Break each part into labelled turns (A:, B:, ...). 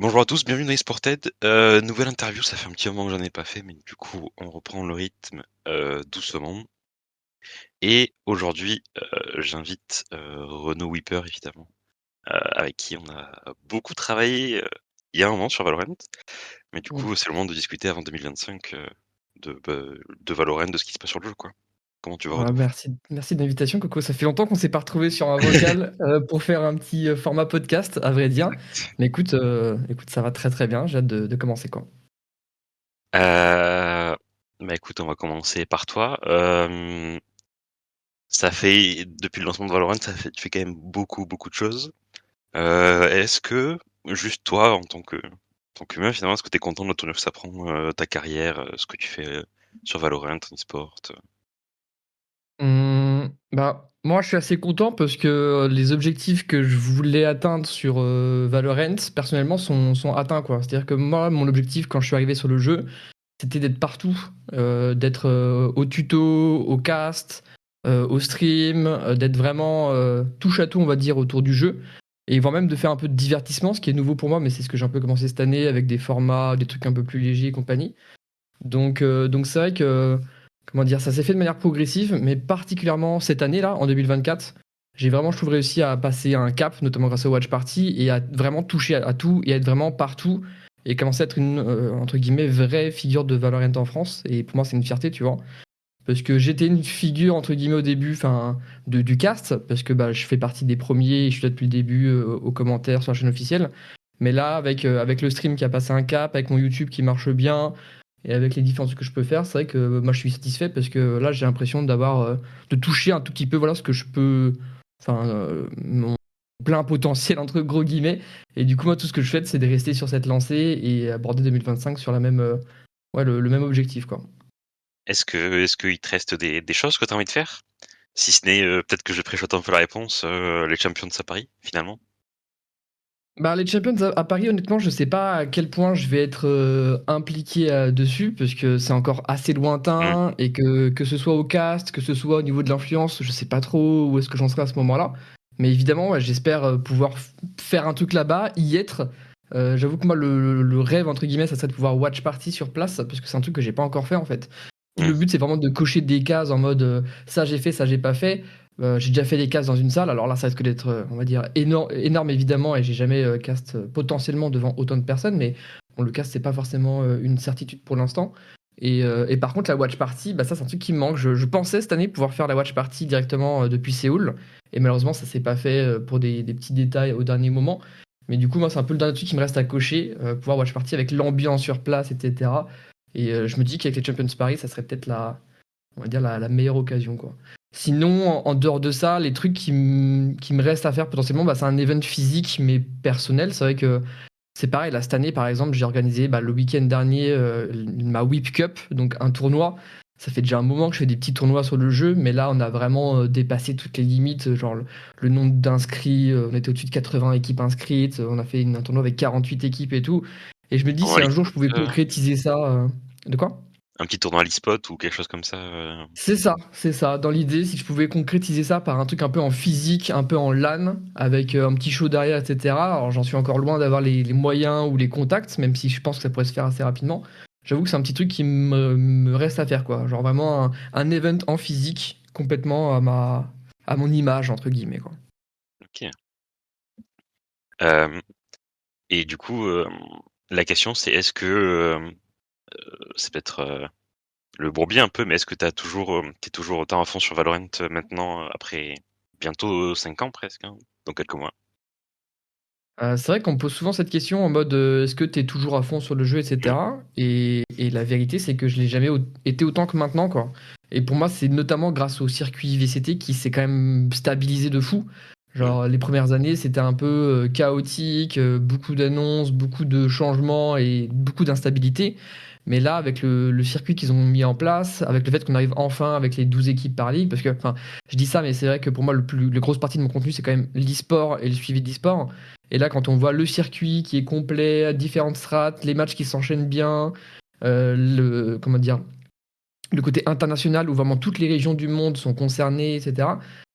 A: Bonjour à tous, bienvenue dans eSported. Nouvelle interview, ça fait un petit moment que j'en ai pas fait, mais du coup, on reprend le rythme doucement. Et aujourd'hui, j'invite Renaud Whipper, évidemment, avec qui on a beaucoup travaillé il y a un moment sur Valorant. Mais du
B: Mmh.
A: coup, c'est le moment de discuter avant 2025 de Valorant, de ce qui se passe sur le jeu, quoi. Comment tu vas,
B: Ah,
A: Renaud?
B: merci de l'invitation, Coco. Ça fait longtemps qu'on s'est pas retrouvés sur un vocal pour faire un petit format podcast, à vrai dire.
A: Exact.
B: Mais écoute, ça va très très bien. J'ai hâte de commencer quoi.
A: Bah écoute, on va commencer par toi. Ça fait, depuis le lancement de Valorant, tu fais quand même beaucoup de choses. Est-ce que, juste toi, en tant qu'humain, finalement, est-ce que tu es content de la tournure que ça prend, ta carrière, ce que tu fais sur Valorant, en e-sport?
B: Bah, moi, je suis assez content parce que les objectifs que je voulais atteindre sur Valorant, personnellement, sont atteints quoi. C'est-à-dire que moi, mon objectif quand je suis arrivé sur le jeu, c'était d'être partout, d'être au tuto, au cast, au stream, d'être vraiment touche à tout, on va dire, autour du jeu. Et voire même de faire un peu de divertissement, ce qui est nouveau pour moi, mais c'est ce que j'ai un peu commencé cette année avec des formats, des trucs un peu plus légers et compagnie. Donc c'est vrai que, comment dire, ça s'est fait de manière progressive, mais particulièrement cette année-là, en 2024, j'ai vraiment, je trouve, réussi à passer un cap, notamment grâce au Watch Party, et à vraiment toucher à tout, et à être vraiment partout, et commencer à être une, entre guillemets, vraie figure de Valorant en France. Et pour moi, c'est une fierté, tu vois. Parce que j'étais une figure, entre guillemets, au début, enfin, du cast, parce que bah, je fais partie des premiers, et je suis là depuis le début, aux commentaires sur la chaîne officielle. Mais là, avec le stream qui a passé un cap, avec mon YouTube qui marche bien, et avec les différences que je peux faire, c'est vrai que moi je suis satisfait parce que là j'ai l'impression de toucher un tout petit peu voilà ce que je peux, enfin mon plein potentiel entre gros guillemets. Et du coup moi tout ce que je fais c'est de rester sur cette lancée et aborder 2025 sur la même, ouais le même objectif quoi.
A: Est-ce qu'il te reste des choses que tu as envie de faire? Si ce n'est, peut-être que je préchote un peu la réponse, les Champions à Paris, finalement?
B: Bah, les Champions à Paris, honnêtement, je sais pas à quel point je vais être impliqué dessus, parce que c'est encore assez
A: Mmh.
B: lointain, et que ce soit au cast, que ce soit au niveau de l'influence, je sais pas trop où est-ce que j'en serai à ce moment-là. Mais évidemment, ouais, j'espère pouvoir faire un truc là-bas, y être. J'avoue que moi, le rêve, entre guillemets, ça serait de pouvoir watch party sur place, parce que c'est un truc que j'ai pas encore fait en fait. Le
A: Mmh.
B: but, c'est vraiment de cocher des cases en mode ça j'ai fait, ça j'ai pas fait. J'ai déjà fait des cases dans une salle, alors là ça risque d'être, on va dire, énorme évidemment, et j'ai jamais cast potentiellement devant autant de personnes, mais bon, le cast c'est pas forcément une certitude pour l'instant. Et par contre la watch party, bah ça c'est un truc qui me manque. Je pensais cette année pouvoir faire la watch party directement depuis Séoul, et malheureusement ça s'est pas fait pour des petits détails au dernier moment. Mais du coup moi c'est un peu le dernier truc qui me reste à cocher, pouvoir watch party avec l'ambiance sur place, etc. Et je me dis qu'avec les Champions Paris ça serait peut-être on va dire la meilleure occasion quoi. Sinon, en dehors de ça, les trucs qui me restent à faire potentiellement, bah, c'est un event physique mais personnel. C'est vrai que c'est pareil, là, cette année par exemple, j'ai organisé bah, le week-end dernier ma Whip Cup, donc un tournoi. Ça fait déjà un moment que je fais des petits tournois sur le jeu, mais là on a vraiment dépassé toutes les limites, genre le nombre d'inscrits, on était au-dessus de 80 équipes inscrites, on a fait un tournoi avec 48 équipes et tout. Et je me dis
A: En
B: si un jour
A: e-sport,
B: je pouvais concrétiser ça... De quoi?
A: un petit tournoi à l'e-sport ou quelque chose comme ça,
B: C'est ça. Dans l'idée, si je pouvais concrétiser ça par un truc un peu en physique, un peu en LAN, avec un petit show derrière, etc. Alors j'en suis encore loin d'avoir les moyens ou les contacts, même si je pense que ça pourrait se faire assez rapidement. J'avoue que c'est un petit truc qui me reste à faire, quoi. Genre vraiment un event en physique, complètement à mon image, entre guillemets, quoi.
A: OK. Hem et du coup, la question c'est est-ce que, c'est peut-être, le bourbier un peu, mais est-ce que tu toujours autant à fond sur Valorant, maintenant, après bientôt 5 ans presque, hein, dans quelques mois?
B: C'est vrai qu'on me pose souvent cette question en mode est-ce que tu es toujours à fond sur le jeu,
A: Mmh.
B: etc. Et la vérité, c'est que je l'ai jamais été autant que maintenant, quoi. Et pour moi, c'est notamment grâce au circuit VCT qui s'est quand même stabilisé de fou.
A: Mmh.
B: Genre, les premières années, c'était un peu chaotique, beaucoup d'annonces, beaucoup de changements et beaucoup d'instabilité. Mais là, avec le circuit qu'ils ont mis en place, avec le fait qu'on arrive enfin avec les 12 équipes par ligue, parce que, enfin, je dis ça, mais c'est vrai que pour moi, la grosse partie de mon contenu, c'est quand même l'e-sport et le suivi de l'e-sport. Et là, quand on voit le circuit qui est complet, différentes strates, les matchs qui s'enchaînent bien, comment dire, le côté international où vraiment toutes les régions du monde sont concernées, etc.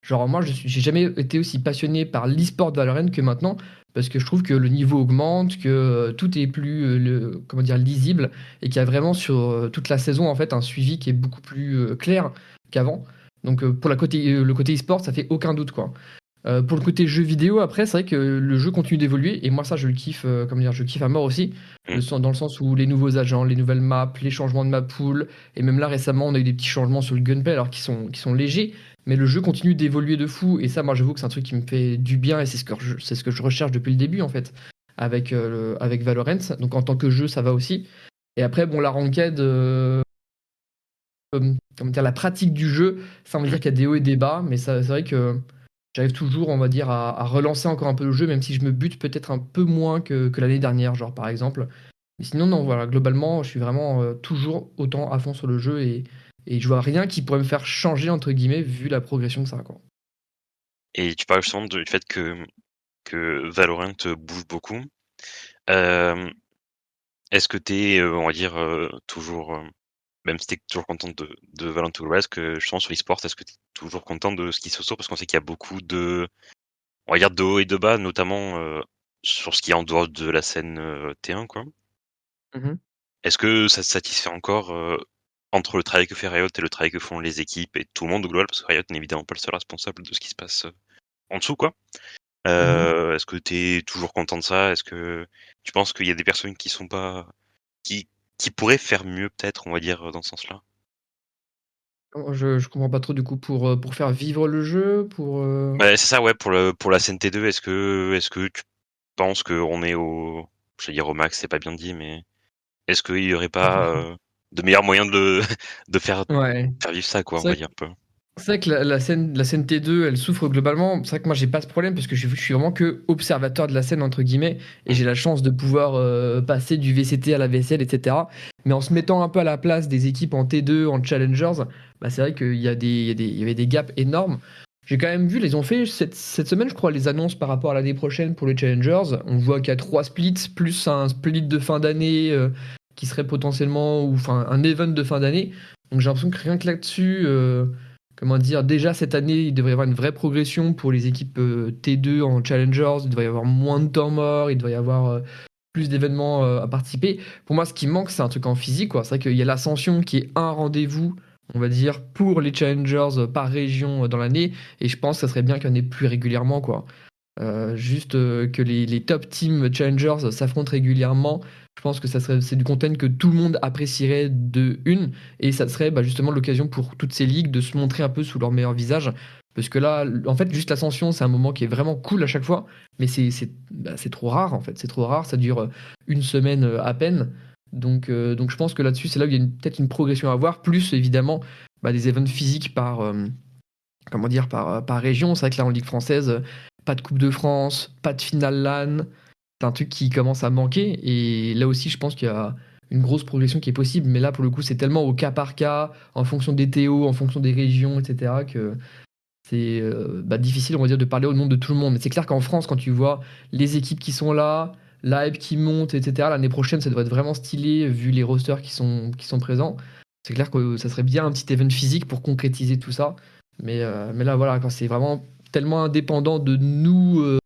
B: Genre moi, j'ai jamais été aussi passionné par l'e-sport de Valorant que maintenant, parce que je trouve que le niveau augmente, que tout est plus comment dire, lisible, et qu'il y a vraiment sur toute la saison en fait un suivi qui est beaucoup plus clair qu'avant. Donc pour le côté e-sport, ça fait aucun doute quoi. Pour le côté jeu vidéo, après, c'est vrai que le jeu continue d'évoluer, et moi ça je le kiffe, comment dire, je kiffe à mort aussi,
A: Mm.
B: dans le sens où les nouveaux agents, les nouvelles maps, les changements de map pool, et même là récemment on a eu des petits changements sur le gunplay alors qui sont légers, mais le jeu continue d'évoluer de fou, et ça moi j'avoue que c'est un truc qui me fait du bien, et c'est ce que je recherche depuis le début en fait, avec, avec Valorant, donc en tant que jeu ça va aussi. Et après bon la ranked, comment dire, la pratique du jeu, ça on va
A: Mm.
B: dire qu'il y a des hauts et des bas, mais ça, c'est vrai que j'arrive toujours, on va dire, à relancer encore un peu le jeu, même si je me bute peut-être un peu moins que l'année dernière, genre par exemple. Mais sinon, non, voilà, globalement, je suis vraiment toujours autant à fond sur le jeu, et je vois rien qui pourrait me faire changer, entre guillemets, vu la progression que ça a, quoi.
A: Et tu parles justement du fait que Valorant bouge beaucoup. Euh, Est-ce que t'es, on va dire, toujours, même si t'es toujours content de Valorant Global, est-ce que justement sur l'e-sport, est-ce que t'es toujours content de ce qui se sort? Parce qu'on sait qu'il y a beaucoup de, on va dire, de haut et de bas, notamment sur ce qui est en dehors de la scène T1, quoi.
B: Mhm.
A: Est-ce que ça te satisfait encore entre le travail que fait Riot et le travail que font les équipes et tout le monde au global, parce que Riot n'est évidemment pas le seul responsable de ce qui se passe en dessous, quoi.
B: Mhm.
A: Est-ce que tu es toujours content de ça? Est-ce que tu penses qu'il y a des personnes qui sont pas qui qui pourraient faire mieux peut-être, on va dire, dans ce sens-là?
B: Je comprends pas trop, du coup, pour faire vivre le jeu, pour...
A: Bah, c'est ça, ouais, pour la scène T2, est-ce que tu penses qu'on est au, je vais dire au max, c'est pas bien dit, mais est-ce qu'il y aurait pas, de meilleurs moyens de de
B: Ouais.
A: faire vivre ça, quoi, on
B: C'est
A: va
B: vrai
A: dire un peu?
B: C'est vrai que la scène T2, elle souffre globalement. C'est vrai que moi, j'ai pas ce problème parce que je suis vraiment que observateur de la scène, entre guillemets, et
A: Mmh.
B: j'ai la chance de pouvoir passer du VCT à la VSL, etc. Mais en se mettant un peu à la place des équipes en T2, en Challengers, bah, c'est vrai qu'il y a il y avait des gaps énormes. J'ai quand même vu, ils ont fait cette semaine, je crois, les annonces par rapport à l'année prochaine pour les Challengers. On voit qu'il y a 3 splits, plus un split de fin d'année qui serait potentiellement, ou enfin, un event de fin d'année. Donc j'ai l'impression que rien que là-dessus. Comment dire, déjà cette année, il devrait y avoir une vraie progression pour les équipes T2 en Challengers. Il devrait y avoir moins de temps mort, il devrait y avoir plus d'événements à participer. Pour moi, ce qui manque, c'est un truc en physique, quoi. C'est vrai qu'il y a l'Ascension qui est un rendez-vous, on va dire, pour les Challengers par région dans l'année. Et je pense que ça serait bien qu'il y en ait plus régulièrement, quoi. Juste que les top teams challengers s'affrontent régulièrement. Je pense que c'est du content que tout le monde apprécierait de une, et ça serait bah, justement l'occasion pour toutes ces ligues de se montrer un peu sous leur meilleur visage. Parce que là, en fait, juste l'ascension, c'est un moment qui est vraiment cool à chaque fois, mais c'est trop rare en fait. C'est trop rare, ça dure une semaine à peine. Donc je pense que là-dessus, c'est là où il y a peut-être une progression à avoir, plus évidemment bah, des events physiques comment dire, par région. C'est vrai que là, en Ligue française, pas de Coupe de France, pas de finale LAN. C'est un truc qui commence à manquer. Et là aussi, je pense qu'il y a une grosse progression qui est possible. Mais là, pour le coup, c'est tellement au cas par cas, en fonction des TO, en fonction des régions, etc., que c'est bah, difficile, on va dire, de parler au nom de tout le monde. Mais c'est clair qu'en France, quand tu vois les équipes qui sont là, la hype qui monte, etc., l'année prochaine, ça devrait être vraiment stylé, vu les rosters qui sont présents. C'est clair que ça serait bien un petit event physique pour concrétiser tout ça. Mais là, voilà, quand c'est vraiment tellement indépendant de nous,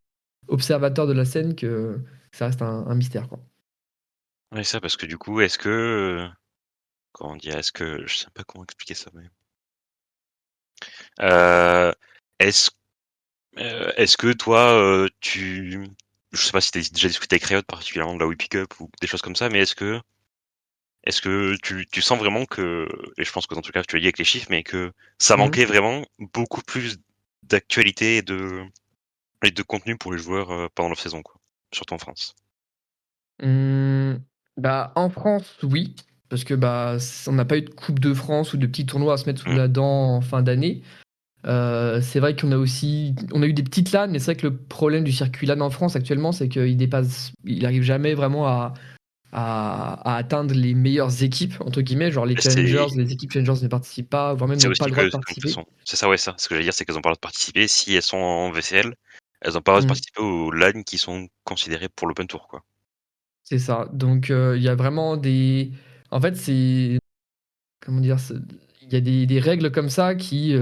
B: observateurs de la scène, que ça reste un mystère, quoi.
A: Ouais, ça, parce que du coup, est-ce que, comment dire? Est-ce que je sais pas comment expliquer ça, mais heu, est-ce est-ce que toi, je sais pas si tu as déjà discuté avec Riot particulièrement de la We Pick Up ou des choses comme ça, mais est-ce que tu sens vraiment que, et je pense que dans tout cas tu l'as dit avec les chiffres, mais que ça
B: Mhm.
A: manquait vraiment beaucoup plus d'actualité et de contenu pour les joueurs, pendant leur saison, quoi? Surtout en France.
B: Bah, en France, oui, parce que bah, on n'a pas eu de Coupe de France ou de petits tournois à se mettre sous
A: Mmh.
B: la dent en fin d'année. C'est vrai on a eu des petites LAN, mais c'est vrai que le problème du circuit LAN en France actuellement, c'est il arrive jamais vraiment à atteindre les meilleures équipes, entre guillemets, genre les challengers,
A: C'est
B: les équipes challengers ne participent pas, voire même
A: c'est
B: n'ont pas
A: aussi
B: le droit
A: que
B: de
A: de toute
B: participer.
A: façon, c'est ça, ouais, ça. Ce que j'allais dire, c'est qu'elles ont pas le droit de participer. Si elles sont en VCL, elles ont pas le droit de
B: Mm.
A: participer aux LAN qui sont considérées pour l'open tour, quoi.
B: C'est ça. Donc il y a vraiment des. En fait, c'est comment dire, il y a des règles comme ça qui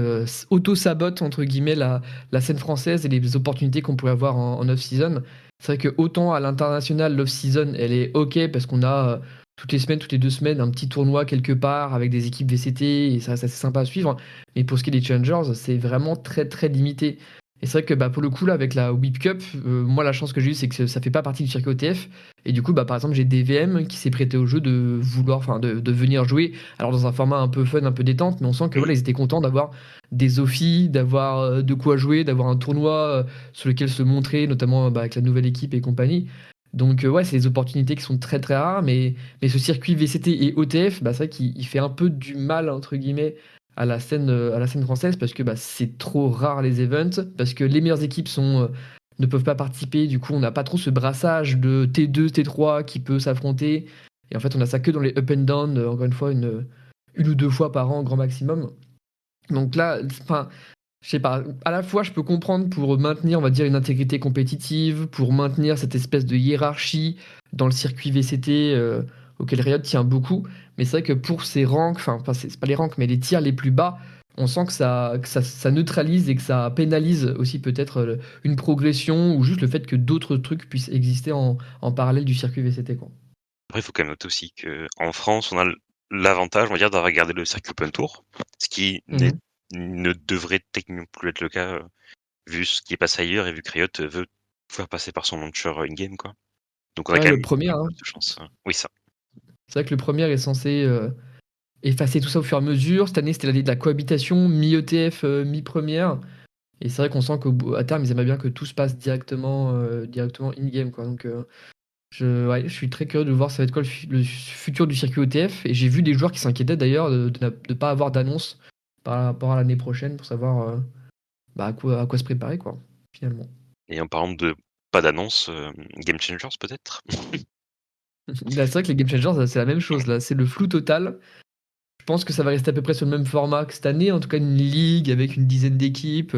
B: auto-sabotent entre guillemets la scène française et les opportunités qu'on pourrait avoir en off-season. C'est vrai que autant à l'international, l'off-season, elle est ok parce qu'on a toutes les semaines, toutes les 2 semaines, un petit tournoi quelque part avec des équipes VCT et ça reste assez sympa à suivre. Mais pour ce qui est des challengers, c'est vraiment très très limité. Et c'est vrai que bah, pour le coup, là, avec la Whip Cup, moi, la chance que j'ai eue, c'est que ça fait pas partie du circuit OTF. Et du coup, bah, par exemple, j'ai des VM qui s'est prêté au jeu de vouloir, enfin, de venir jouer. Alors, dans un format un peu fun, un peu détente, mais on sent que
A: Mhm.
B: voilà, ils étaient contents d'avoir des offies, d'avoir de quoi jouer, d'avoir un tournoi sur lequel se montrer, notamment bah, avec la nouvelle équipe et compagnie. Donc, ouais, c'est des opportunités qui sont très très rares, mais ce circuit VCT et OTF, bah, c'est vrai qu'il il fait un peu du mal, entre guillemets, à la scène française parce que bah, c'est trop rare les events, parce que les meilleures équipes ne peuvent pas participer, du coup on n'a pas trop ce brassage de T2, T3 qui peut s'affronter, et en fait on a ça que dans les up and down, encore une fois une ou deux fois par an grand maximum. Donc là, enfin, je sais pas, à la fois je peux comprendre pour maintenir, on va dire, une intégrité compétitive, pour maintenir cette espèce de hiérarchie dans le circuit VCT auquel Riot tient beaucoup, mais c'est vrai que pour ces ranks, enfin, c'est pas les ranks, mais les tiers les plus bas, on sent que ça neutralise et que ça pénalise aussi peut-être une progression ou juste le fait que d'autres trucs puissent exister en parallèle du circuit VCT, quoi.
A: Après, il faut quand même noter aussi qu'en France, on a l'avantage, on va dire, d'avoir gardé le circuit open tour, ce qui
B: Mhm.
A: ne devrait techniquement plus être le cas, vu ce qui est passé ailleurs et vu que Riot veut pouvoir passer par son launcher in-game, quoi. Donc on a
B: Ouais,
A: quand
B: le
A: même
B: premier,
A: un
B: hein.
A: peu de chance. Oui, ça.
B: C'est vrai que le premier est censé effacer tout ça au fur et à mesure. Cette année, c'était l'année de la cohabitation, mi-ETF, mi-première. Et c'est vrai qu'on sent qu'à terme, ils aimeraient bien que tout se passe directement in-game, quoi. Donc, ouais, je suis très curieux de voir ça va être quoi le futur du circuit OTF. Et j'ai vu des joueurs qui s'inquiétaient d'ailleurs de ne pas avoir d'annonce par rapport à l'année prochaine pour savoir bah, à quoi se préparer, quoi, finalement.
A: Et en parlant de pas d'annonce, Game Changers peut-être?
B: Là, c'est vrai que les Game Changers, c'est la même chose. Là, c'est le flou total. Je pense que ça va rester à peu près sur le même format que cette année, en tout cas une ligue avec une dizaine d'équipes,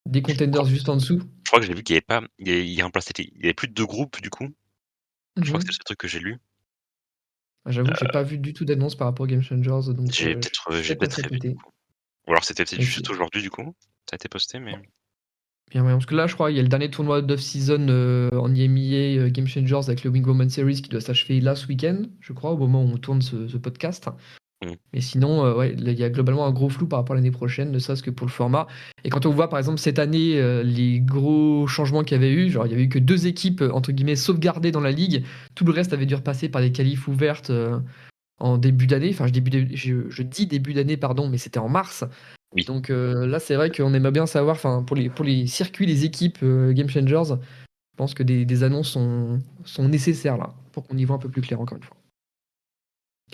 B: des contenders juste en dessous.
A: Je crois que j'ai vu qu'il y avait pas, il y avait plus de 2 groupes du coup. Je crois que c'est le
B: Mhm.
A: seul truc que j'ai lu.
B: J'avoue que j'ai pas vu du tout d'annonce par rapport aux Game Changers, donc je suis
A: J'ai
B: peut-être pas
A: peut-être
B: très
A: rêvé du
B: pété.
A: coup. Ou alors c'était peut-être
B: Mais
A: juste
B: c'est
A: aujourd'hui du coup. Ça a été posté, mais
B: bien, ouais, parce que là, je crois, il y a le dernier tournoi d'off-season en EMEA Game Changers avec le Wing Woman Series qui doit s'achever là ce week-end, je crois, au moment où on tourne ce podcast.
A: mmh.
B: Mais sinon, ouais, là, il y a globalement un gros flou par rapport à l'année prochaine, ne serait-ce que pour le format. Et quand on voit, par exemple, cette année, les gros changements qu'il y avait eu, genre, il y avait eu que 2 équipes, entre guillemets, sauvegardées dans la ligue. Tout le reste avait dû repasser par des qualifs ouvertes en début d'année. Enfin, je dis début d'année, pardon, mais c'était en mars.
A: Oui.
B: Donc là, c'est vrai qu'on aimerait bien savoir, enfin, pour les circuits, les équipes Game Changers, je pense que des annonces sont nécessaires là, pour qu'on y voit un peu plus clair, encore une fois.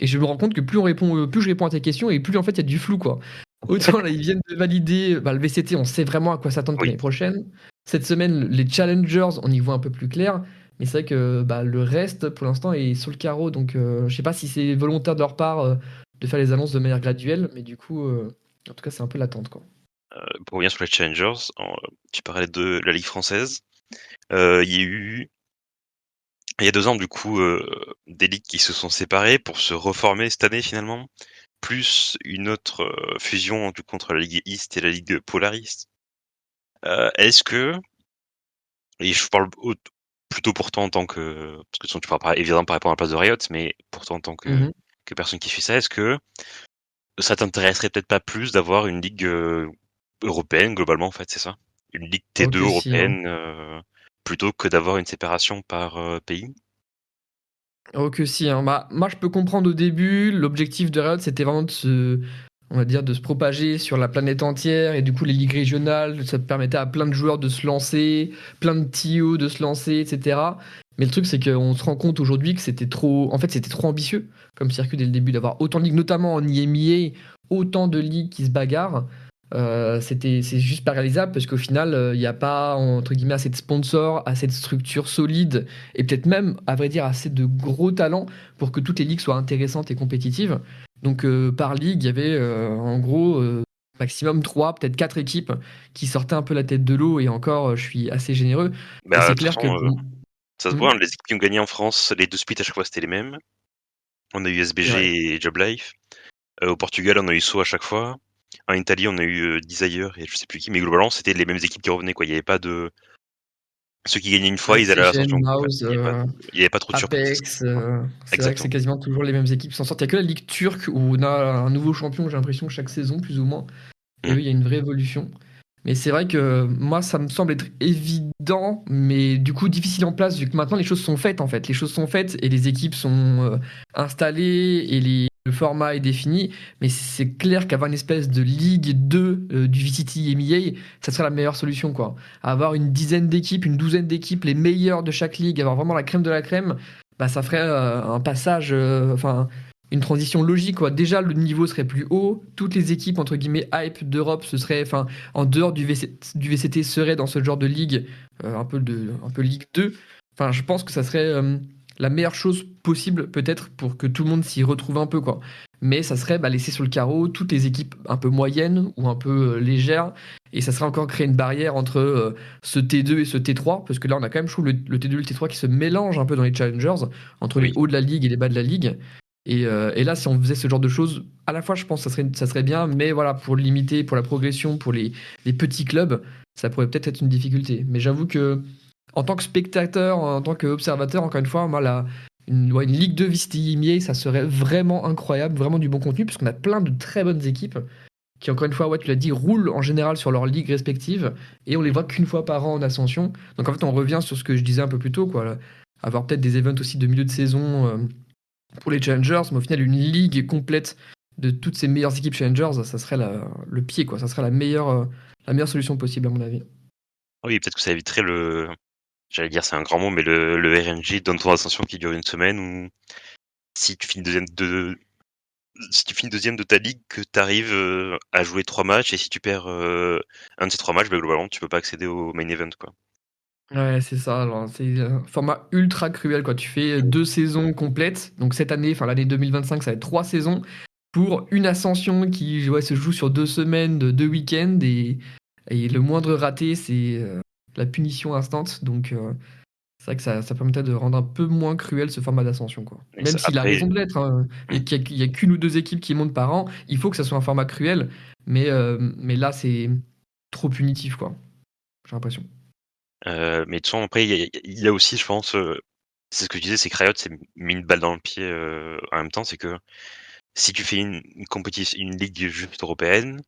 B: Et je me rends compte que plus je réponds à tes questions et plus en fait il y a du flou, quoi. Autant là ils viennent de valider bah, le VCT, on sait vraiment à quoi s'attendre pour
A: Oui.
B: l'année prochaine. Cette semaine, les challengers, on y voit un peu plus clair. Mais c'est vrai que bah, le reste, pour l'instant, est sur le carreau. Donc je sais pas si c'est volontaire de leur part de faire les annonces de manière graduelle, mais du coup, en tout cas, c'est un peu l'attente, quoi.
A: Pour revenir sur les Challengers, tu parlais de la Ligue française. Il y a eu il y a 2 ans du coup, des ligues qui se sont séparées pour se reformer cette année finalement, plus une autre, fusion du coup entre la Ligue East et la Ligue Polaris. Est-ce que et je parle plutôt pour toi en tant que parce que sinon tu pourras pas évidemment pas répondre à la place de Riot, mais pour toi en tant
B: Mhm.
A: que personne qui fait ça, est-ce que ça t'intéresserait peut-être pas plus d'avoir une ligue, européenne globalement en fait, c'est ça? Une ligue T2
B: Ok, si, hein.
A: européenne, plutôt que d'avoir une séparation par, pays?
B: Ok, si, hein. Bah, moi, je peux comprendre au début, l'objectif de Riot, c'était vraiment on va dire, de se propager sur la planète entière. Et du coup, les ligues régionales, ça permettait à plein de joueurs de se lancer, plein de TO de se lancer, etc. Mais le truc, c'est qu'on se rend compte aujourd'hui que c'était trop ambitieux comme circuit dès le début d'avoir autant de ligues, notamment en IMEA, autant de ligues qui se bagarrent. C'est juste pas réalisable parce qu'au final, il n'y a pas, entre guillemets, assez de sponsors, assez de structures solides et peut-être même, à vrai dire, assez de gros talents pour que toutes les ligues soient intéressantes et compétitives. Donc par ligue, il y avait en gros maximum 3, peut-être 4 équipes qui sortaient un peu la tête de l'eau et encore, je suis assez généreux. Et
A: Bah,
B: c'est
A: de toute
B: clair que
A: façon, ça se
B: Hmm,
A: voit, hein, les équipes qui ont gagné en France, les 2 splits à chaque fois c'était les mêmes. On a eu
B: c'est vrai.
A: SBG et Job Life. Au Portugal, on a eu Sceaux à chaque fois. En Italie, on a eu Desire et je sais plus qui, mais globalement, c'était les mêmes équipes qui revenaient, quoi. Il y avait pas de ceux qui gagnaient une fois, ils allaient à
B: CGN,
A: l'Ascension.
B: Mouse,
A: Il y avait pas trop de surprises.
B: Apex, c'est vrai que c'est
A: Exactement.
B: quasiment toujours les mêmes équipes qui s'en sortent. Il y a que la Ligue turque où on a un nouveau champion, j'ai l'impression, chaque saison, plus ou moins. Et
A: Mmh.
B: eux, il y a une vraie évolution. Mais c'est vrai que moi, ça me semble être évident, mais du coup difficile en place, vu que maintenant les choses sont faites en fait. Les choses sont faites et les équipes sont installées et le format est défini. Mais c'est clair qu'avoir une espèce de Ligue 2 du VCT EMEA, ça serait la meilleure solution quoi. Avoir une dizaine d'équipes, une douzaine d'équipes, les meilleures de chaque ligue, avoir vraiment la crème de la crème, bah ça ferait un passage, enfin une transition logique quoi. Déjà le niveau serait plus haut, toutes les équipes entre guillemets hype d'Europe ce serait enfin en dehors du VCT seraient dans ce genre de ligue un peu Ligue 2. Enfin, je pense que ça serait la meilleure chose possible peut-être pour que tout le monde s'y retrouve un peu quoi. Mais ça serait bah, laisser sur le carreau toutes les équipes un peu moyennes ou un peu légères et ça serait encore créer une barrière entre ce T2 et ce T3 parce que là on a quand même je trouve le T2 et le T3 qui se mélangent un peu dans les challengers entre les
A: Oui.
B: hauts de la ligue et les bas de la ligue. Et là, si on faisait ce genre de choses, à la fois, je pense que ça serait bien, mais voilà, pour limiter, pour la progression, pour les petits clubs, ça pourrait peut-être être une difficulté. Mais j'avoue que, en tant que spectateur, en tant qu'observateur, encore une fois, moi, ouais, une Ligue 2 Vistimier, ça serait vraiment incroyable, vraiment du bon contenu, puisqu'on a plein de très bonnes équipes qui, encore une fois, ouais, tu l'as dit, roulent en général sur leurs ligues respectives, et on les voit qu'une fois par an en ascension. Donc en fait, on revient sur ce que je disais un peu plus tôt, quoi. Avoir peut-être des events aussi de milieu de saison. Pour les challengers, mais au final, une ligue complète de toutes ces meilleures équipes challengers, ça serait le pied, quoi. Ça serait la meilleure solution possible, à mon avis.
A: Oui, peut-être que ça éviterait j'allais dire c'est un grand mot, mais le RNG donne ton ascension qui dure une semaine ou si tu finis si tu finis deuxième de ta ligue, que tu arrives à jouer 3 matchs et si tu perds un de ces 3 matchs, bah, globalement, tu peux pas accéder au main event, quoi.
B: Ouais, c'est ça. Alors, c'est un format ultra cruel, quoi. Tu fais
A: Mm.
B: 2 saisons complètes. Donc, cette année, enfin, l'année 2025, ça va être 3 saisons pour une ascension qui ouais, se joue sur 2 semaines, de 2 week-ends. Et le moindre raté, c'est la punition instante. Donc, c'est vrai que ça permettrait de rendre un peu moins cruel ce format d'ascension, quoi.
A: Et
B: Même s'il a
A: après,
B: raison de l'être, hein,
A: mm.
B: et qu'il y a qu'une ou deux équipes qui montent par an, il faut que ça soit un format cruel. Mais là, c'est trop punitif, quoi. J'ai l'impression.
A: Mais de toute façon, après, il y a aussi, je pense, c'est ce que je disais, c'est que Riot s'est mis une balle dans le pied en même temps, c'est que si tu fais une compétition, une ligue juste européenne,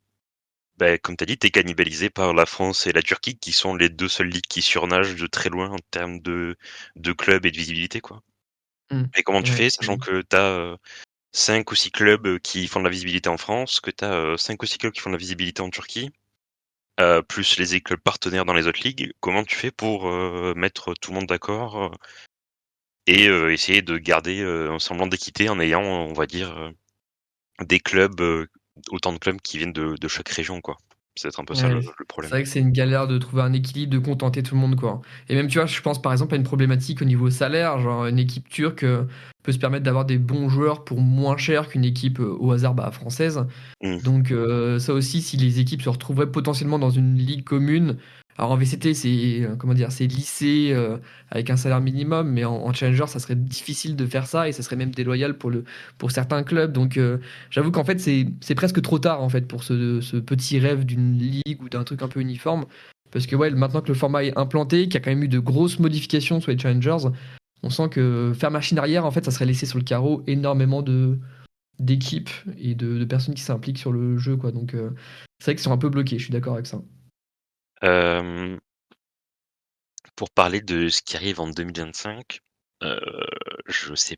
A: bah, comme tu as dit, tu es cannibalisé par la France et la Turquie, qui sont les deux seules ligues qui surnagent de très loin en termes de clubs et de visibilité, quoi.
B: Mm.
A: Et comment tu
B: Ouais,
A: fais, sachant que tu as 5 ou 6 clubs qui font de la visibilité en France, que tu as 5 ou 6 clubs qui font de la visibilité en Turquie, plus les clubs partenaires dans les autres ligues, comment tu fais pour mettre tout le monde d'accord et essayer de garder un semblant d'équité en ayant, on va dire, des clubs, autant de clubs qui viennent de chaque région, quoi. C'est peut-être un peu ça
B: ouais,
A: le
B: c'est
A: problème.
B: vrai que c'est une galère de trouver un équilibre, de contenter tout le monde, quoi. Et même, tu vois, je pense par exemple à une problématique au niveau salaire, genre une équipe turque peut se permettre d'avoir des bons joueurs pour moins cher qu'une équipe au hasard bah, française.
A: Mmh.
B: Donc ça aussi, si les équipes se retrouveraient potentiellement dans une ligue commune, alors en VCT c'est comment dire, c'est lissé avec un salaire minimum, mais en Challenger ça serait difficile de faire ça et ça serait même déloyal pour certains clubs. Donc j'avoue qu'en fait c'est presque trop tard en fait pour ce petit rêve d'une ligue ou d'un truc un peu uniforme, parce que ouais maintenant que le format est implanté, qu'il y a quand même eu de grosses modifications sur les Challengers, on sent que faire machine arrière en fait ça serait laisser sur le carreau énormément de d'équipes et de personnes qui s'impliquent sur le jeu, quoi. Donc, c'est vrai qu'ils sont un peu bloqués, je suis d'accord avec ça.
A: Hem, pour parler de ce qui arrive en 2025, heu, je sais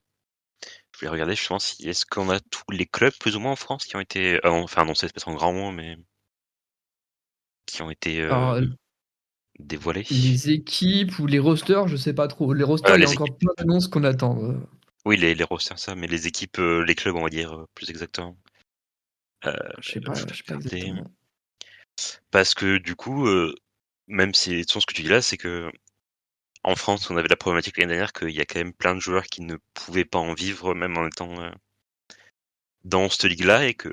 A: je voulais regarder justement si est-ce qu'on a tous les clubs plus ou moins en France qui ont été enfin annoncés, c'est peut-être un grand mot, mais qui ont été,
B: Alors,
A: dévoilés?
B: les équipes ou les rosters, je sais pas trop. Les rosters, il y a
A: Les
B: encore
A: équipes.
B: plein d'annonces qu'on attend.
A: Oui, les rosters, ça, mais les équipes, les clubs, on va dire, plus exactement.
B: Je sais
A: Je
B: pas
A: vais regarder.
B: exactement.
A: Parce que du coup, même si de toute façon, ce que tu dis là, c'est que en France, on avait la problématique l'année dernière qu'il y a quand même plein de joueurs qui ne pouvaient pas en vivre, même en étant, dans cette ligue-là et que,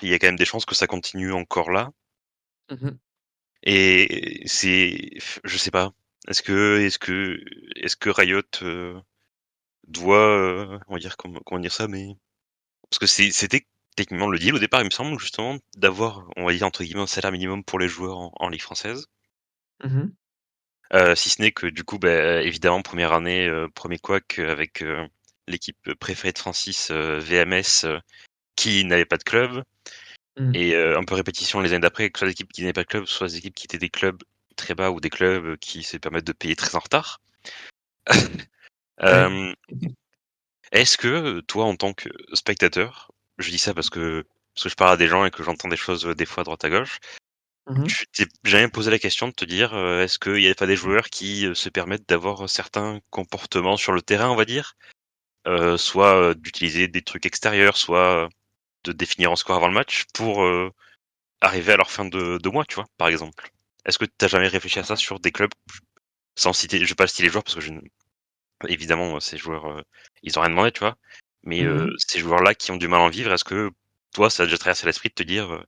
A: il y a quand même des chances que ça continue encore là
B: Mhm.
A: et je sais pas. Est-ce que Riot, doit, on va dire comment dire ça? Mais parce que c'était techniquement le deal au départ, il me semble, justement, d'avoir, on va dire, entre guillemets, un salaire minimum pour les joueurs en Ligue française.
B: Mhm.
A: Si ce n'est que du coup, évidemment, première année, premier couac avec l'équipe préférée de Francis, VMS, qui n'avait pas de club.
B: Mm.
A: Et un peu répétition les années d'après, que ce soit des équipes qui n'avaient pas de club, soit des équipes qui étaient des clubs très bas ou des clubs qui se permettent de payer très en retard.
B: Ouais.
A: Euh, Est-ce que toi, en tant que spectateur, je dis ça parce que je parle à des gens et que j'entends des choses des fois à droite à gauche,
B: Mhm.
A: tu t'es jamais posé la question de te dire est-ce qu'il n'y a pas des joueurs qui se permettent d'avoir certains comportements sur le terrain, on va dire, soit d'utiliser des trucs extérieurs, soit de définir un score avant le match pour arriver à leur fin de mois, tu vois, par exemple. Est-ce que tu as jamais réfléchi à ça sur des clubs, sans citer, je vais pas citer les joueurs parce que évidemment ces joueurs ils ont rien demandé, tu vois, mais
B: Mhm.
A: ces joueurs-là qui ont du mal à en vivre, est-ce que toi ça a déjà traversé l'esprit de te dire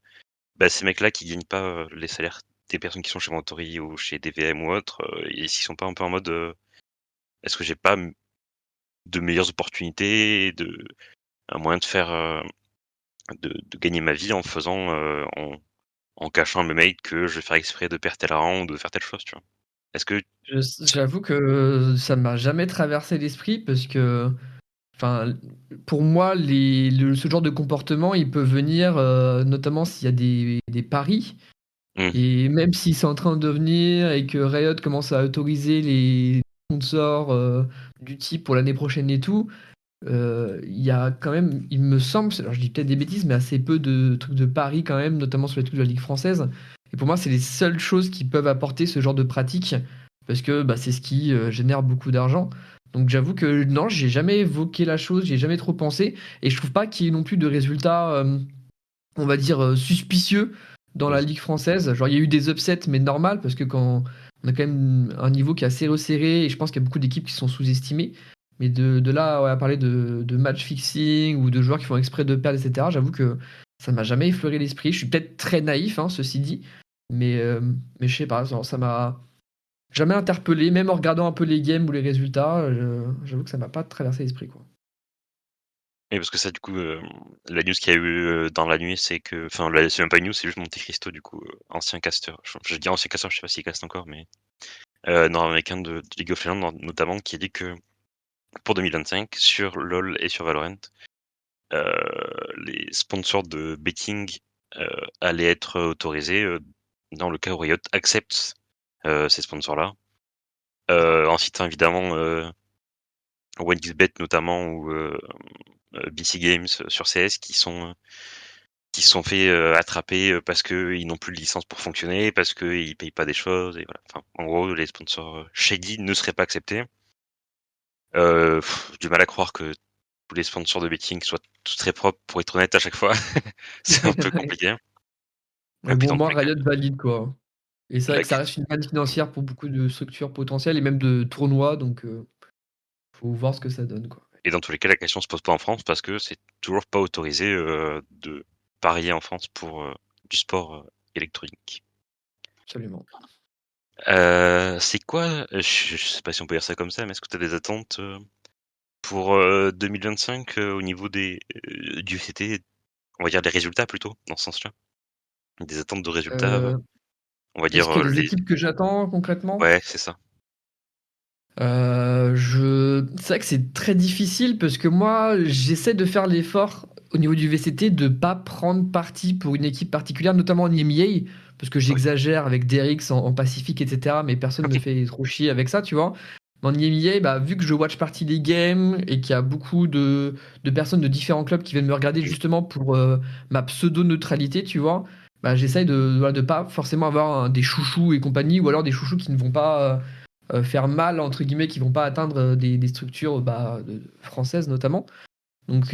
A: bah, ces mecs-là qui gagnent pas les salaires des personnes qui sont chez Montori ou chez DVM ou autres, ils sont pas un peu en mode est-ce que j'ai pas de meilleures opportunités, un moyen de faire de gagner ma vie en faisant en cachant à mes mates que je vais faire exprès de perdre tel rang ou de faire telle chose, tu vois? Est-ce que
B: J'avoue que ça m'a jamais traversé l'esprit parce que, enfin, pour moi, ce genre de comportement, il peut venir notamment s'il y a des paris.
A: mmh,
B: Et même si c'est en train de devenir et que Riot commence à autoriser les sponsors du type pour l'année prochaine et tout, il y a quand même, il me semble, alors je dis peut-être des bêtises, mais assez peu de trucs de paris quand même, notamment sur les trucs de la Ligue française. Et pour moi, c'est les seules choses qui peuvent apporter ce genre de pratique, parce que bah, c'est ce qui génère beaucoup d'argent. Donc j'avoue que non, j'ai jamais évoqué la chose, j'ai jamais trop pensé, et je trouve pas qu'il y ait non plus de résultats, on va dire, suspicieux dans la
A: mmh.
B: Ligue française. Genre, il y a eu des upsets, mais normal, parce que quand on a quand même un niveau qui est assez resserré, et je pense qu'il y a beaucoup d'équipes qui sont sous-estimées. Mais de là ouais, à parler de match fixing ou de joueurs qui font exprès de perdre, etc., j'avoue que ça m'a jamais effleuré l'esprit. Je suis peut-être très naïf, hein, ceci dit, mais je sais pas, ça m'a jamais interpellé, même en regardant un peu les games ou les résultats, j'avoue que ça m'a pas traversé l'esprit, quoi.
A: Oui, parce que ça, du coup, la news qu'il y a eu dans la nuit, c'est que, enfin, c'est même pas une news, c'est juste Monte Cristo, du coup, ancien casteur. Je dis ancien casteur, je sais pas s'il caste encore, mais nord-américain de League of Legends notamment, qui a dit que pour 2025, sur LoL et sur Valorant, euh, les sponsors de betting allaient être autorisés dans le cas où Riot accepte ces sponsors-là. En citant évidemment OneXBet notamment ou BC Games sur CS qui se sont fait attraper parce qu'ils n'ont plus de licence pour fonctionner, parce qu'ils payent pas des choses, et voilà. Enfin, en gros, les sponsors shady ne seraient pas acceptés. J'ai du mal à croire que tous les sponsors de betting soient tous très propres, pour être honnête à chaque fois. C'est un peu
B: Ouais.
A: compliqué. Et
B: Mais
A: puis
B: bon,
A: dans tous
B: moi,
A: les cas,
B: Riot valide, quoi. Et c'est vrai
A: la
B: que ça reste une manne financière pour beaucoup de structures potentielles et même de tournois, donc faut voir ce que ça donne, quoi.
A: et dans tous les cas, la question se pose pas en France parce que c'est toujours pas autorisé de parier en France pour du sport électronique.
B: Absolument.
A: C'est quoi, je sais pas si on peut dire ça comme ça, mais est-ce que tu as des attentes pour 2025 au niveau du VCT, on va dire des résultats plutôt, dans ce sens-là? Des attentes de résultats,
B: Euh,
A: on va
B: Est-ce
A: dire
B: qu'il y a des
A: les.
B: équipes que j'attends concrètement?
A: Ouais, c'est ça.
B: C'est vrai que c'est très difficile parce que moi, j'essaie de faire l'effort au niveau du VCT de pas prendre parti pour une équipe particulière, notamment en EMEA, parce que
A: Oui.
B: j'exagère avec Derix en Pacifique, etc. Mais personne me fait trop chier avec ça, tu vois. Mais en EMEA, bah, vu que je watch partie des games et qu'il y a beaucoup de personnes de différents clubs qui viennent me regarder
A: Mmh.
B: justement pour ma pseudo-neutralité, tu vois, bah, j'essaye voilà, de pas forcément avoir des chouchous et compagnie, ou alors des chouchous qui ne vont pas faire mal, entre guillemets, qui vont pas atteindre des structures bah, françaises notamment. Donc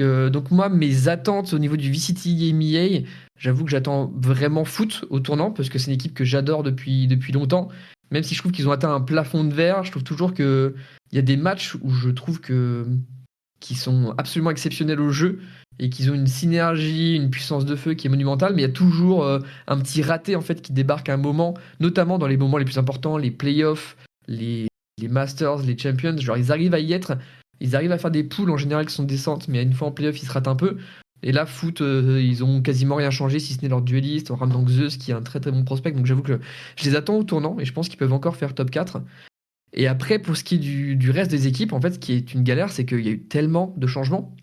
B: moi, mes attentes au niveau du VCT EMEA, j'avoue que j'attends vraiment foot au tournant, parce que c'est une équipe que j'adore depuis longtemps. Même si je trouve qu'ils ont atteint un plafond de verre, je trouve toujours qu'il y a des matchs où je trouve qu'ils sont absolument exceptionnels au jeu et qu'ils ont une synergie, une puissance de feu qui est monumentale, mais il y a toujours un petit raté en fait qui débarque à un moment, notamment dans les moments les plus importants, les playoffs, les, les Masters, les Champions. Genre ils arrivent à y être, ils arrivent à faire des poules en général qui sont décentes, mais une fois en playoff ils se ratent un peu. Et là, foot, ils ont quasiment rien changé si ce n'est leur dueliste, en ramenant Zeus qui est un très très bon prospect. Donc j'avoue que je les attends au tournant et je pense qu'ils peuvent encore faire top 4. Et après, pour ce qui est du reste des équipes, en fait, ce qui est une galère, c'est qu'il y a eu tellement de changements,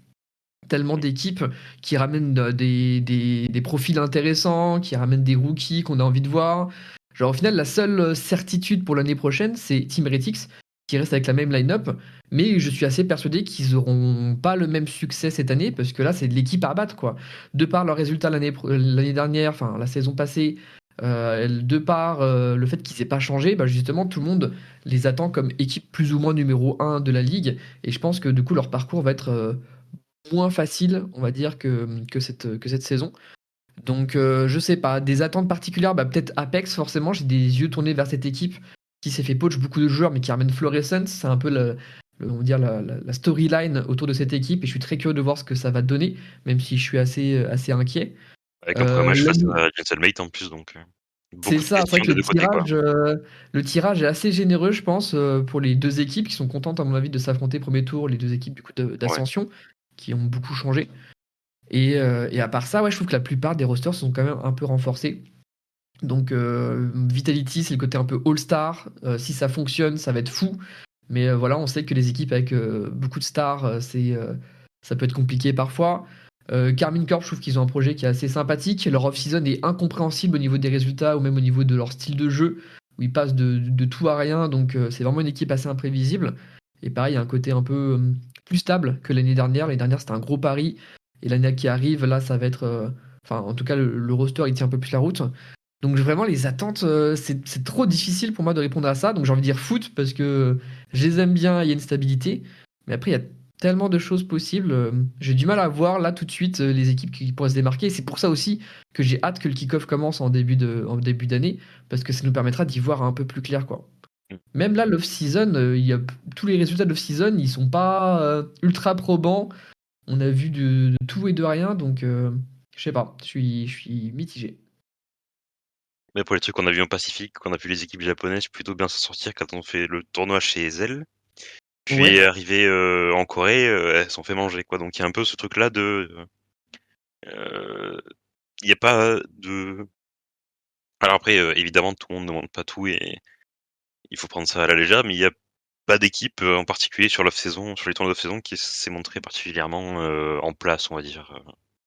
B: tellement d'équipes qui ramènent des profils intéressants, qui ramènent des rookies qu'on a envie de voir. Genre, au final, la seule certitude pour l'année prochaine, c'est Team Heretics, qui reste avec la même line-up. Mais je suis assez persuadé qu'ils n'auront pas le même succès cette année, parce que là, c'est de l'équipe à battre, quoi. De par leurs résultats l'année dernière, enfin, la saison passée, de par le fait qu'ils n'aient pas changé, bah, justement, tout le monde les attend comme équipe plus ou moins numéro un de la ligue. Et je pense que du coup, leur parcours va être moins facile, on va dire, que cette saison. Donc, je sais pas, des attentes particulières, bah, peut-être Apex, forcément, j'ai des yeux tournés vers cette équipe qui s'est fait poach beaucoup de joueurs, mais qui ramène Fluorescence. C'est un peu on va dire la storyline autour de cette équipe, et je suis très curieux de voir ce que ça va donner, même si je suis assez inquiet.
A: Avec un premier match
B: La-
A: face à Gentlemate en plus, donc
B: c'est
A: beaucoup de
B: ça, c'est vrai
A: questions
B: que
A: des deux côtés, quoi.
B: le tirage est assez généreux, je pense, pour les deux équipes qui sont contentes, à mon avis, de s'affronter premier tour, les deux équipes du coup
A: Ouais.
B: d'Ascension, qui ont beaucoup changé. Et à part ça, ouais, je trouve que la plupart des rosters sont quand même un peu renforcés. Donc Vitality, c'est le côté un peu all-star. Si ça fonctionne, ça va être fou. Mais voilà, on sait que les équipes avec beaucoup de stars, ça peut être compliqué parfois. Carmine Corp, je trouve qu'ils ont un projet qui est assez sympathique. Leur off-season est incompréhensible au niveau des résultats ou même au niveau de leur style de jeu, où ils passent de tout à rien. Donc c'est vraiment une équipe assez imprévisible. Et pareil, il y a un côté un peu plus stable que l'année dernière. L'année dernière, c'était un gros pari. Et l'année qui arrive, là, ça va être. Enfin, en tout cas, le roster, il tient un peu plus la route. Donc vraiment, les attentes, c'est trop difficile pour moi de répondre à ça. Donc j'ai envie de dire foot parce que je les aime bien, il y a une stabilité. Mais après, il y a tellement de choses possibles. J'ai du mal à voir là tout de suite les équipes qui pourraient se démarquer. Et c'est pour ça aussi que j'ai hâte que le kick-off commence en début d'année parce que ça nous permettra d'y voir un peu plus clair, quoi.
A: Mm.
B: Même là, l'off-season, tous les résultats de l'off-season, ils sont pas ultra probants. On a vu de tout et de rien, donc je sais pas, je suis mitigé.
A: Mais pour les trucs qu'on a vu en Pacifique, qu'on a vu les équipes japonaises plutôt bien s'en sortir quand on fait le tournoi chez Zell. Puis
B: Ouais,
A: arrivé en Corée, elles se sont fait manger, quoi. Donc il y a un peu ce truc-là de, il n'y a pas de. Alors après, évidemment, tout le monde ne demande pas tout et il faut prendre ça à la légère, mais il n'y a pas d'équipe en particulier sur l'off-saison, sur les tournois d'off-saison qui s'est montré particulièrement en place, on va dire.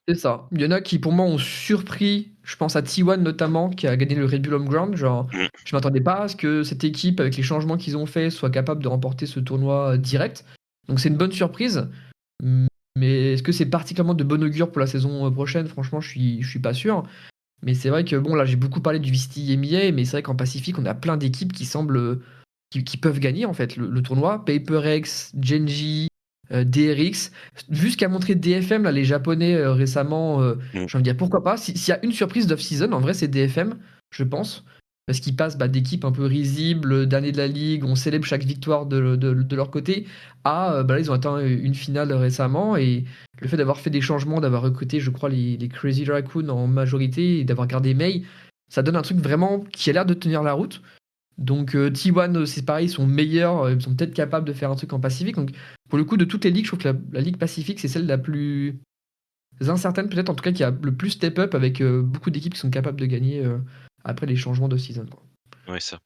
B: c'est ça. Il y en a qui, pour moi, ont surpris. Je pense à T1 notamment, qui a gagné le Red Bull Home Ground. Genre,
A: Mm.
B: je m'attendais pas à ce que cette équipe, avec les changements qu'ils ont fait, soit capable de remporter ce tournoi direct. Donc c'est une bonne surprise. Mm, Mais est-ce que c'est particulièrement de bon augure pour la saison prochaine? Franchement, je suis pas sûr. Mais c'est vrai que bon, là, j'ai beaucoup parlé du VCT EMEA, mais c'est vrai qu'en Pacifique, on a plein d'équipes qui semblent, qui peuvent gagner en fait le tournoi. PaperX, Genji, DRX. Vu ce qu'a montré DFM, là, les Japonais récemment,
A: Mm.
B: j'ai envie de dire pourquoi pas. S'il y a une surprise d'off-season, en vrai, c'est DFM, je pense. Parce qu'ils passent d'équipes un peu risibles, d'année de la ligue, on célèbre chaque victoire de leur côté, à là, ils ont atteint une finale récemment. Et le fait d'avoir fait des changements, d'avoir recruté, je crois, les Crazy Raccoon en majorité et d'avoir gardé Mei, ça donne un truc vraiment qui a l'air de tenir la route. Donc T1, c'est pareil, ils sont meilleurs, ils sont peut-être capables de faire un truc en Pacifique. Donc pour le coup, de toutes les ligues, je trouve que la Ligue Pacifique, c'est celle la plus incertaine, peut-être en tout cas qui a le plus step up avec beaucoup d'équipes qui sont capables de gagner après les changements de season, quoi.
A: Ouais, ça.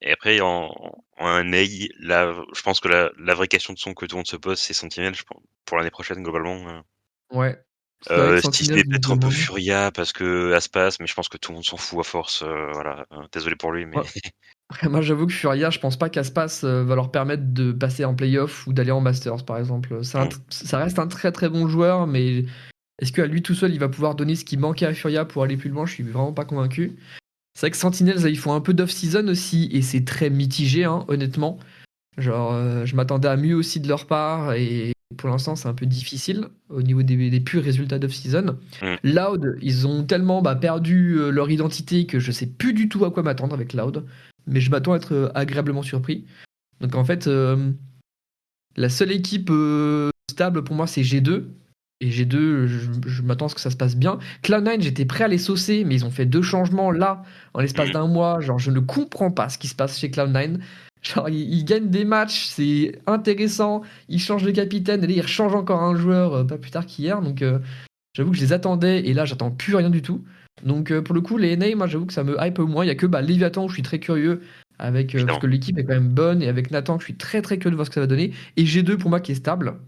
A: Et après, en un A, là, je pense que la vraie question de son que tout le monde se pose, c'est Sentinel, je pense, pour l'année prochaine, globalement.
B: Ouais, c'est vrai que
A: Si
B: Sentinel,
A: c'est peut-être un peu Furia parce que Aspas, mais je pense que tout le monde s'en fout à force. Voilà, désolé pour lui, mais
B: moi j'avoue que Furia, je pense pas qu'Aspas va leur permettre de passer en playoff ou d'aller en Masters par exemple. Ça reste un très très bon joueur, mais est-ce qu'à lui tout seul il va pouvoir donner ce qui manquait à Furia pour aller plus loin? Je suis vraiment pas convaincu. C'est vrai que Sentinels, ils font un peu d'off-season aussi, et c'est très mitigé, hein, honnêtement. Genre, je m'attendais à mieux aussi de leur part, et pour l'instant, c'est un peu difficile au niveau des purs résultats d'off-season.
A: Mm.
B: Loud, ils ont tellement perdu leur identité que je sais plus du tout à quoi m'attendre avec Loud, mais je m'attends à être agréablement surpris. Donc en fait, la seule équipe stable pour moi, c'est G2. Et G2, je m'attends à ce que ça se passe bien. Cloud9, j'étais prêt à les saucer, mais ils ont fait deux changements là, en l'espace
A: Mm.
B: d'un mois. Genre, je ne comprends pas ce qui se passe chez Cloud9. Genre, ils gagnent des matchs, c'est intéressant. Ils changent de capitaine, et là, ils rechangent encore un joueur pas plus tard qu'hier. Donc, j'avoue que je les attendais et là, j'attends plus rien du tout. Donc pour le coup, les NA, moi j'avoue que ça me hype au moins. Il y a que Léviathan où je suis très curieux parce
A: Évidemment.
B: que l'équipe est quand même bonne et avec Nathan, que je suis très très curieux de voir ce que ça va donner. Et G2 pour moi qui est stable.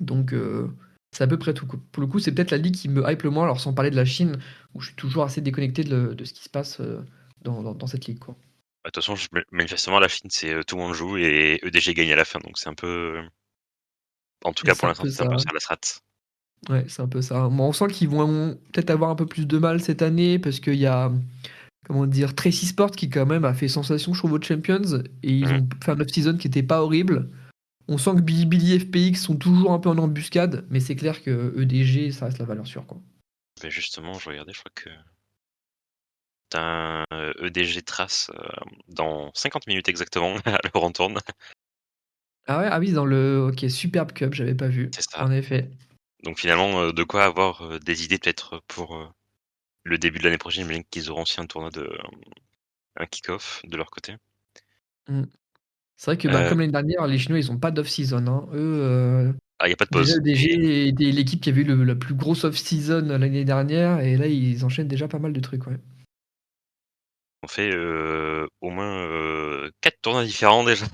B: Donc c'est à peu près tout, quoi. Pour le coup, c'est peut-être la ligue qui me hype le moins, alors sans parler de la Chine où je suis toujours assez déconnecté de ce qui se passe dans cette ligue, quoi.
A: De toute façon, manifestement, la Chine, c'est tout le monde joue et EDG gagne à la fin, donc c'est un peu. En tout
B: Et
A: cas,
B: c'est
A: pour
B: un
A: l'instant,
B: peu
A: c'est un
B: ça.
A: peu ça la strat.
B: Ouais, c'est un peu ça. Bon, on sent qu'ils vont peut-être avoir un peu plus de mal cette année parce qu'il y a, comment dire, Tracy Sport qui quand même a fait sensation, je trouve, aux Champions et ils
A: Mhm.
B: ont fait un off-season qui était pas horrible. On sent que Billy et FPX sont toujours un peu en embuscade, mais c'est clair que EDG, ça reste la valeur sûre, quoi.
A: Mais justement, je regardais, je crois que t'as un EDG Trace dans 50 minutes exactement, à l'heure on tourne.
B: Ah ouais, ah oui, dans le ok, Superb Cup, j'avais pas vu,
A: C'est ça.
B: en effet.
A: Donc finalement, de quoi avoir des idées peut-être pour le début de l'année prochaine. J'imagine qu'ils auront aussi un tournoi un kick-off de leur côté.
B: Mm. C'est vrai que bah,
A: Euh,
B: comme l'année dernière, les Chinois, ils ont pas d'off-season, hein. Eux,
A: il n'y a pas de
B: déjà
A: pause.
B: EDG était l'équipe qui avait eu la plus grosse off-season l'année dernière, et là, ils enchaînent déjà pas mal de trucs, ouais.
A: On fait au moins 4 tournois différents déjà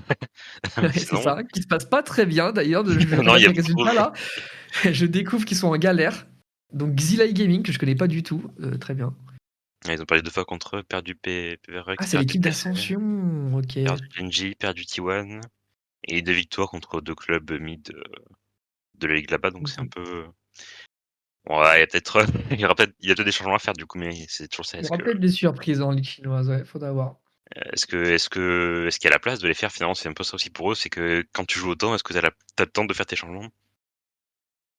A: dans la
B: Ouais, c'est
A: saison.
B: ça, qui se passe pas très bien d'ailleurs. Je
A: Non, il
B: regarde
A: y a
B: les
A: pas trop.
B: résultats là, je découvre qu'ils sont en galère. Donc Xilai Gaming, que je connais pas du tout, très bien.
A: Ils ont parlé 2 fois contre eux, perdu
B: Ah,
A: PVRX,
B: c'est
A: perdu
B: l'équipe
A: PC,
B: d'Ascension, ok.
A: perdu Genji, perdu T1 et 2 victoires contre 2 clubs mid de la ligue là-bas. Donc c'est un
B: Mhm.
A: peu. Bon, ouais, il y a peut-être il y a peut-être des changements à faire du coup, mais c'est toujours ça.
B: Il y aura peut-être des surprises dans la Ligue chinoise, ouais, faudra voir.
A: Est-ce qu'il y a la place de les faire finalement? C'est un peu ça aussi pour eux, c'est que quand tu joues autant, est-ce que t'as le temps de faire tes changements?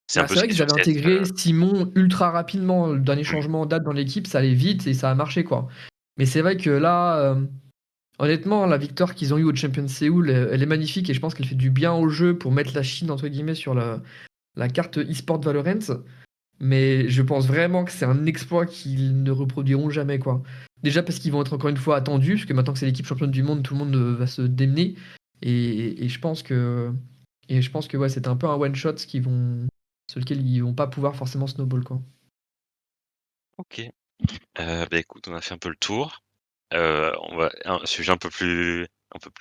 A: C'est un
B: Bah,
A: peu
B: c'est
A: ce
B: vrai
A: qui est
B: qu'ils
A: sur
B: avaient
A: CS.
B: intégré Simon ultra rapidement. Le dernier
A: Mmh.
B: changement en date dans l'équipe, ça allait vite et ça a marché, quoi. Mais c'est vrai que là, honnêtement, la victoire qu'ils ont eue au Champions Séoul, elle est magnifique et je pense qu'elle fait du bien au jeu pour mettre la Chine, entre guillemets, sur la carte e-sport Valorant. Mais je pense vraiment que c'est un exploit qu'ils ne reproduiront jamais, quoi. Déjà parce qu'ils vont être encore une fois attendus, parce que maintenant que c'est l'équipe championne du monde, tout le monde va se démener. Et je pense que, ouais, c'est un peu un one shot sur lequel ils vont pas pouvoir forcément snowball, quoi.
A: OK. Bah, écoute, on a fait un peu le tour. On va un sujet un peu plus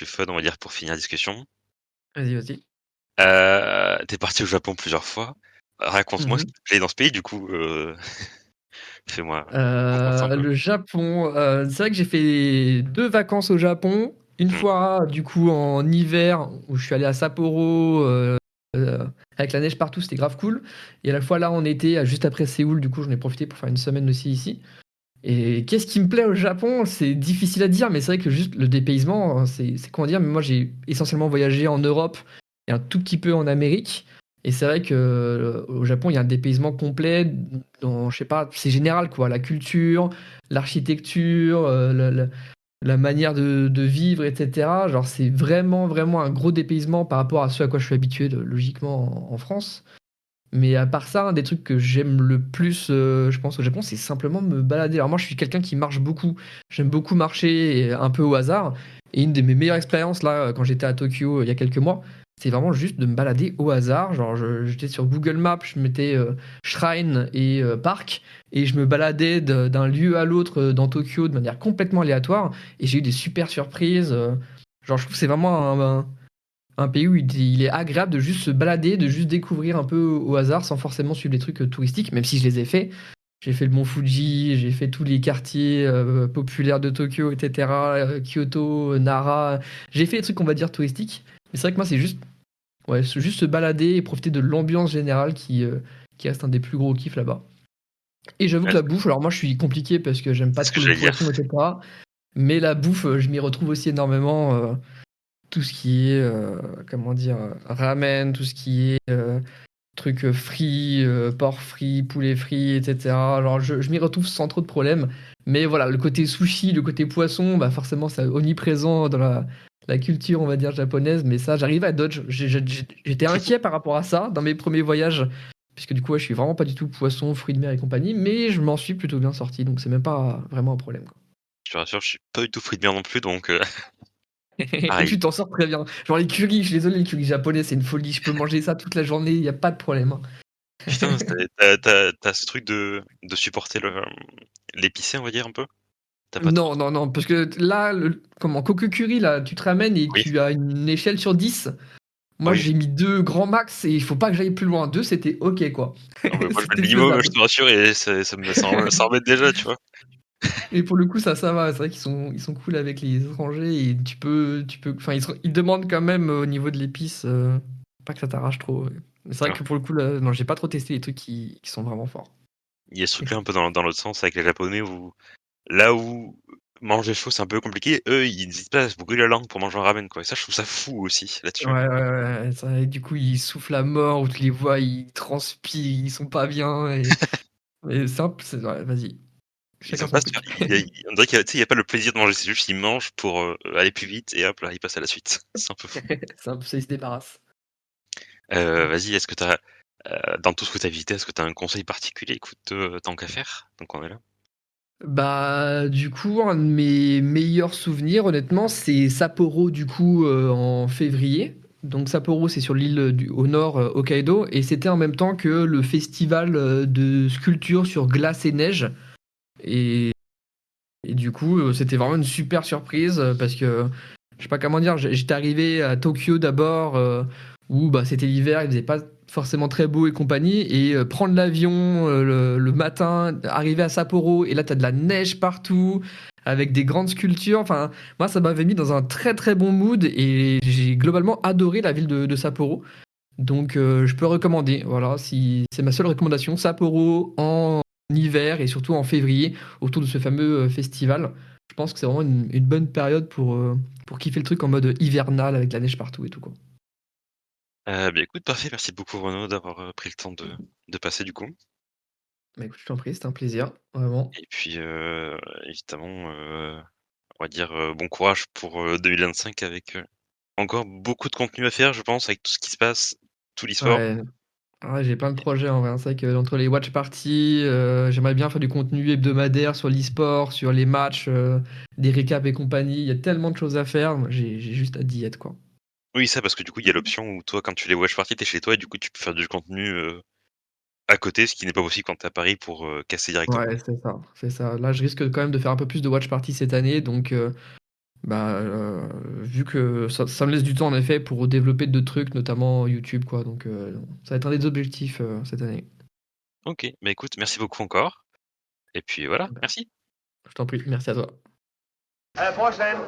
A: fun, on va dire, pour finir la discussion.
B: Vas-y, vas-y.
A: Tu parti au Japon plusieurs fois. Raconte-moi ce
B: Mhm.
A: qui te plaît dans ce pays, du coup, fais-moi comprendre ça un peu.
B: Le Japon, c'est vrai que j'ai fait 2 vacances au Japon. Une
A: Mmh.
B: fois, du coup, en hiver, où je suis allé à Sapporo, avec la neige partout, c'était grave cool. Et à la fois là, en été, juste après Séoul, du coup, j'en ai profité pour faire une semaine aussi ici. Et qu'est-ce qui me plaît au Japon? C'est difficile à dire, mais c'est vrai que juste le dépaysement, c'est comment dire, mais moi j'ai essentiellement voyagé en Europe et un tout petit peu en Amérique. Et c'est vrai que au Japon, il y a un dépaysement complet dans, je sais pas, c'est général quoi, la culture, l'architecture, la manière de vivre, etc. Genre, c'est vraiment, vraiment un gros dépaysement par rapport à ce à quoi je suis habitué logiquement en France. Mais à part ça, un des trucs que j'aime le plus, je pense, au Japon, c'est simplement me balader. Alors moi, je suis quelqu'un qui marche beaucoup. J'aime beaucoup marcher un peu au hasard. Et une de mes meilleures expériences, là, quand j'étais à Tokyo il y a quelques mois, c'est vraiment juste de me balader au hasard. Genre, j'étais sur Google Maps, je mettais Shrine et Parc, et je me baladais d'un lieu à l'autre dans Tokyo de manière complètement aléatoire. Et j'ai eu des super surprises. Genre, je trouve que c'est vraiment un pays où il est agréable de juste se balader, de juste découvrir un peu au hasard sans forcément suivre les trucs touristiques, même si je les ai fait. J'ai fait le mont Fuji, j'ai fait tous les quartiers populaires de Tokyo, etc. Kyoto, Nara. J'ai fait les trucs, on va dire, touristiques. Mais c'est vrai que moi, c'est juste, ouais, juste se balader et profiter de l'ambiance générale qui reste un des plus gros kiffs là-bas. Et j'avoue que
A: Ouais,
B: la bouffe, alors moi, je suis compliqué parce que j'aime
A: c'est
B: pas
A: ce
B: trop
A: que
B: le
A: j'allais dire.
B: poisson, etc. Mais la bouffe, je m'y retrouve aussi énormément. Tout ce qui est, comment dire, ramen, tout ce qui est trucs frits, porc frit, poulet frit, etc. Alors je m'y retrouve sans trop de problèmes. Mais voilà, le côté sushi, le côté poisson, bah forcément, c'est omniprésent dans la culture, on va dire, japonaise. Mais ça, j'arrive à dodge. J'étais inquiet par rapport à ça dans mes premiers voyages. Puisque du coup, ouais, je suis vraiment pas du tout poisson, fruits de mer et compagnie. Mais je m'en suis plutôt bien sorti. Donc c'est même pas vraiment un problème, quoi.
A: Je te rassure, je suis pas du tout fruit de mer non plus, donc
B: Et
A: pareil.
B: tu t'en sors très bien. Genre les currys, je suis désolé, les currys japonais, c'est une folie. Je peux manger ça toute la journée, il n'y a pas de problème, hein.
A: Putain, t'as ce truc de supporter l'épicé, on va dire un peu? T'as pas trop
B: Non, non, non, parce que là, comment, Kokukuri, là, tu te ramènes et
A: Oui,
B: tu as une échelle sur 10. Moi,
A: oui.
B: j'ai mis 2 grands max et il faut pas que j'aille plus loin. 2, c'était ok, quoi.
A: Non, mais moi je mets le
B: C'était
A: minimum, je
B: faisable.
A: te rassure et ça embête déjà, tu vois?
B: Et pour le coup, ça va. C'est vrai qu'ils sont cool avec les étrangers et enfin, ils demandent quand même au niveau de l'épice, pas que ça t'arrache trop. Ouais. Mais c'est vrai
A: Ouais.
B: que pour le coup, là, non, j'ai pas trop testé les trucs qui sont vraiment forts.
A: Il y a ce truc-là un peu dans l'autre sens avec les Japonais où là où manger chaud c'est un peu compliqué, eux ils n'hésitent pas à se brûler la langue pour manger un ramen quoi. Et ça je trouve ça fou aussi
B: Ouais,
A: là-dessus.
B: ouais, ouais. Et du coup, ils soufflent à mort, ou tu les vois, ils transpirent, ils sont pas bien. Et c'est un ouais, vas-y.
A: Ils
B: Chacun
A: ont
B: son
A: pas ce
B: truc.
A: on dirait qu'il y a, tu sais, il y a pas le plaisir de manger, c'est juste ils mangent pour aller plus vite et hop là ils passent à la suite. C'est un peu fou.
B: C'est un peu ça, ils se débarrassent.
A: Vas-y, est-ce que t'as dans tout ce que t'as visité, est-ce que t'as un conseil particulier? Écoute, tant qu'à faire, donc on est là.
B: Bah, du coup, un de mes meilleurs souvenirs, honnêtement, c'est Sapporo, du coup, en février. Donc Sapporo, c'est sur l'île au nord, Hokkaido, et c'était en même temps que le festival de sculpture sur glace et neige. Et, et du coup, c'était vraiment une super surprise parce que, je sais pas comment dire, j'étais arrivé à Tokyo d'abord, où bah, c'était l'hiver, il faisait pas forcément très beau et compagnie, et prendre l'avion le matin, arriver à Sapporo, et là t'as de la neige partout, avec des grandes sculptures. Enfin, moi ça m'avait mis dans un très très bon mood, et j'ai globalement adoré la ville de Sapporo. Donc je peux recommander, voilà, si c'est ma seule recommandation, Sapporo en hiver et surtout en février, autour de ce fameux festival. Je pense que c'est vraiment une bonne période pour kiffer le truc en mode hivernal avec la neige partout et tout, quoi.
A: Bah, écoute, parfait, merci beaucoup Renaud d'avoir, pris le temps de passer du coup.
B: Bah écoute, je t'en prie, c'était un plaisir, vraiment.
A: Et puis, évidemment, on va dire, bon courage pour, 2025 avec, encore beaucoup de contenu à faire, je pense, avec tout ce qui se passe, tout l'e-sport.
B: Ouais, ouais, j'ai plein de projets en vrai, hein. C'est vrai que entre les watch parties, j'aimerais bien faire du contenu hebdomadaire sur l'e-sport, sur les matchs, des récaps et compagnie. Il y a tellement de choses à faire, moi, j'ai juste hâte d'y être, quoi.
A: Oui, ça parce que du coup, il y a l'option où toi, quand tu les watch parties, tu chez toi et du coup, tu peux faire du contenu, à côté, ce qui n'est pas possible quand tu es à Paris pour, casser directement.
B: Ouais, c'est ça, c'est ça. Là, je risque quand même de faire un peu plus de watch party cette année, donc bah, vu que ça me laisse du temps en effet pour développer d'autres trucs, notamment YouTube, quoi. Donc ça va être un des objectifs cette année.
A: OK, bah, écoute, merci beaucoup encore et puis voilà,
B: Bah,
A: merci.
B: je t'en prie, merci à toi.
C: À la prochaine!